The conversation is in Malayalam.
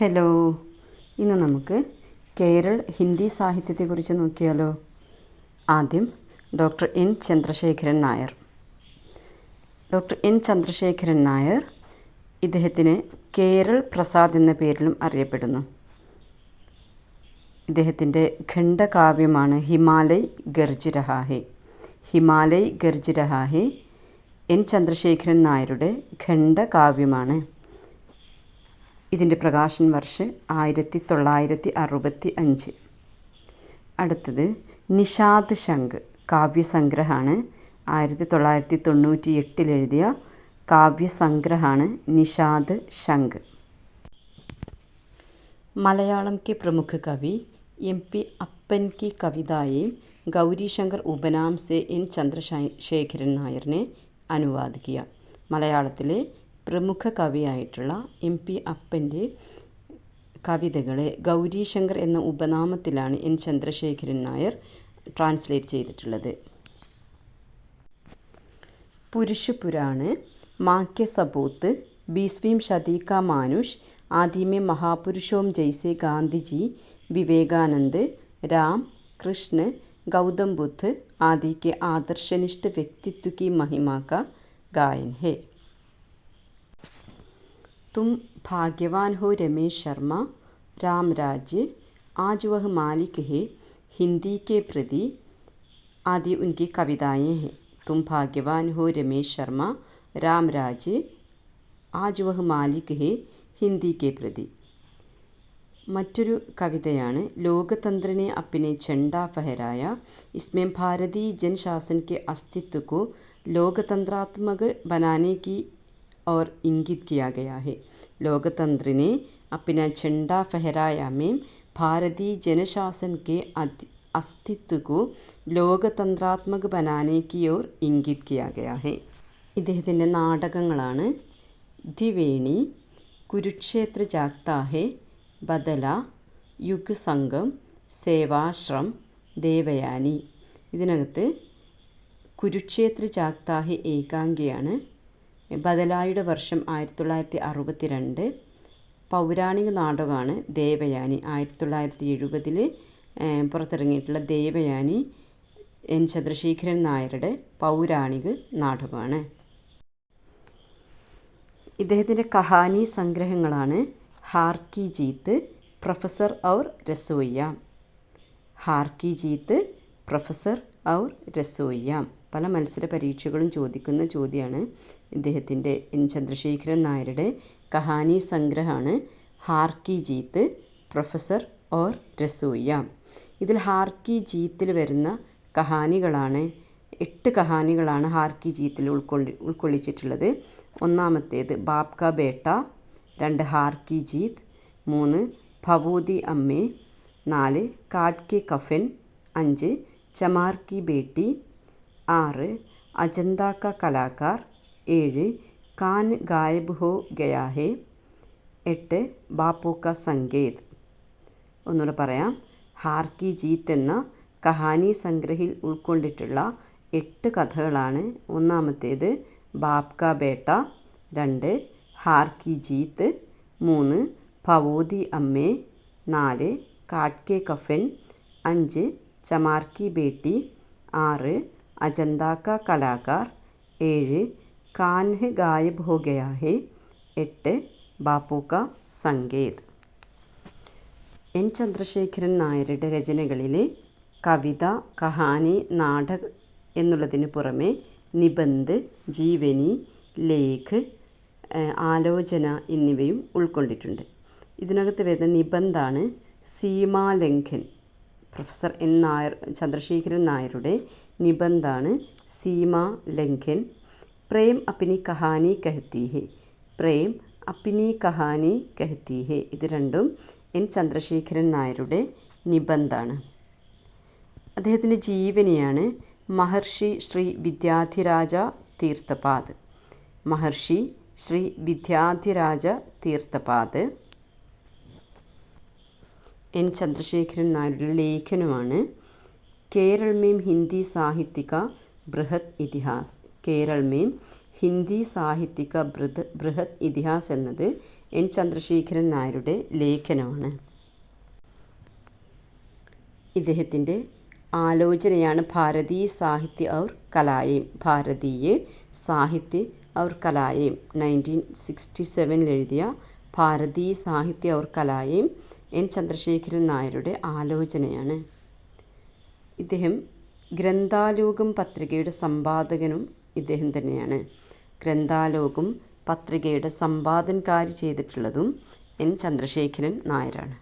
ഹലോ, ഇന്ന് നമുക്ക് കേരൾ ഹിന്ദി സാഹിത്യത്തെക്കുറിച്ച് നോക്കിയാലോ. ആദ്യം doctor N Chandrasekharan Nair. Doctor N Chandrasekharan Nair ഇദ്ദേഹത്തിന് കേരൾ പ്രസാദ് എന്ന പേരിലും അറിയപ്പെടുന്നു. ഇദ്ദേഹത്തിൻ്റെ ഖണ്ഡകാവ്യമാണ് ഹിമാലയ് ഗർജ് രഹാ ഹെ. ഹിമാലയ് ഗർജ് രഹാ ഹെ എൻ ചന്ദ്രശേഖരൻ നായരുടെ ഖണ്ഡകാവ്യമാണ്. ഇതിൻ്റെ പ്രകാശൻ വർഷം 1965. അടുത്തത് നിഷാദ് ശംഖ് കാവ്യസംഗ്രഹമാണ്. 1998 എഴുതിയ കാവ്യസംഗ്രഹമാണ് നിഷാദ് ശംഖ്. मलयालम के प्रमुख कवि MP अप्पन की कविताएं गौरी शंकर उपनाम से एन चंद्रशेखरन नायर ने अनुवाद किया. മലയാളത്തിലെ പ്രമുഖ കവിയായിട്ടുള്ള MP അപ്പൻ്റെ കവിതകളെ ഗൗരീശങ്കർ എന്ന ഉപനാമത്തിലാണ് എൻ ചന്ദ്രശേഖരൻ നായർ ട്രാൻസ്ലേറ്റ് ചെയ്തിട്ടുള്ളത്. पुरुष पुराण, माँ के सबूत, 20वीं सदी का मानुष, आदि में महापुरुषों जैसे गांधी जी, विवेकानंद, राम कृष्ण, गौतम बुद्ध आदि के आदर्शनिष्ठ व्यक्तित्व की महिमा का गायन है. तुम भाग्यवान हो रमेश शर्मा, राम राज्य, आज वह मालिक है, हिंदी के प्रति आदि उनकी कविताएं हैं. तुम भाग्यवान हो रमेश शर्मा, राम राज्य, आज वह मालिक है, हिंदी के प्रति. മറ്റൊരു കവിതയാണ് लोकतंत्र ने अपने झंडा फहराया, इसमें भारतीय जनशासन के अस्तित्व को लोकतंत्रात्मक बनाने की और इंगित किया गया है. लोकतंत्र ने अपना झंडा फहराया में भारतीय जनशासन के अस्तित्व को ലോകതന്ത്രാത്മക बनाने की ओर इंगित किया गया है. ഇദ്ദേഹത്തിൻ്റെ നാടകങ്ങളാണ് ദ്വിവേണി, കുരുക്ഷേത്ര ജാഗ്താ ഹെ, ബദല, യുഗ് സംഗം, സേവാശ്രം, ദേവയാനി. ഇതിനകത്ത് കുരുക്ഷേത്ര ജാഗ്താ ഹെ ഏകാംഗിയാണ്. ബദലായുടെ വർഷം 1962. പൗരാണിക നാടകമാണ് ദേവയാനി. 1970 പുറത്തിറങ്ങിയിട്ടുള്ള ദേവയാനി എൻ ചന്ദ്രശേഖരൻ നായരുടെ പൗരാണിക നാടകമാണ്. ഇദ്ദേഹത്തിൻ്റെ കഹാനി സംഗ്രഹങ്ങളാണ് ഹാർ കി ജീത്ത്, പ്രൊഫസർ ഔർ രസോയ്യ. ഹാർ കി ജീത്ത്, പ്രൊഫസർ ഔർ രസോയ്യ പല മത്സര പരീക്ഷകളും ചോദിക്കുന്ന ചോദ്യമാണ്. ഇദ്ദേഹത്തിൻ്റെ എൻ ചന്ദ്രശേഖരൻ നായരുടെ കഹാനി സംഗ്രഹമാണ് ഹാർ കി ജീത്ത്, പ്രൊഫസർ ഔർ രസോയ്യ. ഇതിൽ ഹാർ കി ജീത്തിൽ വരുന്ന കഹാനികളാണ് 8 കഹാനികളാണ് ഹാർ കി ജീത്തിൽ ഉൾക്കൊള്ളിച്ചിട്ടുള്ളത്. ഒന്നാമത്തേത് ബാപ് കാ ബേട്ട, 2 ഹാർ കി ജീത്ത്, 3 ഭവൂതി അമ്മേ, 4 കാട്ട് കെ കഫൻ, 5 ചമാർ കി ബേട്ടി, 6 അജന്ത കാ കലാകാർ, 7 കാൻ ഗായബ് ഹോ ഗയാ ഹെ, 8 ബാപ്പു കാ സങ്കേത്. ഒന്നുകൂടെ പറയാം. ഹാർ കി ജീത്ത് എന്ന കഹാനി സംഗ്രഹിൽ ഉൾക്കൊണ്ടിട്ടുള്ള 8 കഥകളാണ്. ഒന്നാമത്തേത് ബാപ് കാ ബേട്ട, 2 ഹാർ കി ജീത്ത്, 3 ഭവൂതി അമ്മേ, 4 കാട്ട് കെ കഫൻ, 5 ചമാർ കി ബേട്ടി, 6 അജന്ത കാ കലാകാർ, 7 കാൻഹ് ഗായബ് ഹോ ഗയാ ഹെ, 8 ബാപ്പു കാ സങ്കേത്. എൻ ചന്ദ്രശേഖരൻ നായരുടെ രചനകളിൽ കവിത, കഹാനി, നാടക എന്നുള്ളതിന് പുറമെ നിബന്ധ്, ജീവനി, ലേഖ്, ആലോചന എന്നിവയും ഉൾക്കൊണ്ടിട്ടുണ്ട്. ഇതിനകത്ത് വരുന്ന നിബന്ധാണ് സീമാലംഘൻ. പ്രൊഫസർ എൻ നായർ ചന്ദ്രശേഖരൻ നായരുടെ നിബന്ധാണ് സീമാലംഘൻ. പ്രേം അപ്നി കഹാനി കഹത്തി ഹെ, പ്രേം അപ്നി കഹാനി കഹത്തി ഹെ. ഇത് രണ്ടും എൻ ചന്ദ്രശേഖരൻ നായരുടെ നിബന്ധാണ്. അദ്ദേഹത്തിൻ്റെ ജീവനിയാണ് മഹർഷി ശ്രീ വിദ്യാധിരാജ തീർത്ഥപാദ്. മഹർഷി ശ്രീ വിദ്യാധിരാജ തീർത്ഥപാദ്. എൻ ചന്ദ്രശേഖരൻ നായരുടെ ലേഖനമാണ് കേരൾ മേം ഹിന്ദി സാഹിത്യ കാ ബൃഹത് ഇതിഹാസ്. കേരൾ മേം ഹിന്ദി സാഹിത്യക ബൃഹത് ഇതിഹാസ് എന്നത് എൻ ചന്ദ്രശേഖരൻ നായരുടെ ലേഖനമാണ്. ഇദ്ദേഹത്തിൻ്റെ ആലോചനയാണ് ഭാരതീയ സാഹിത്യ ഔർ കലായേം. ഭാരതീയ സാഹിത്യ ഔർ കലായേം 1967 എഴുതിയ ഭാരതീയ സാഹിത്യ ഔർ കലായേം എൻ ചന്ദ്രശേഖരൻ നായരുടെ ആലോചനയാണ്. ഇദ്ദേഹം ഗ്രന്ഥാലോകം പത്രികയുടെ സമ്പാദകനും ഇദ്ദേഹം തന്നെയാണ്. ഗ്രന്ഥാലോകം പത്രികയുടെ സമ്പാദനകാരി ചെയ്തിട്ടുള്ളതും എൻ ചന്ദ്രശേഖരൻ നായരാണ്.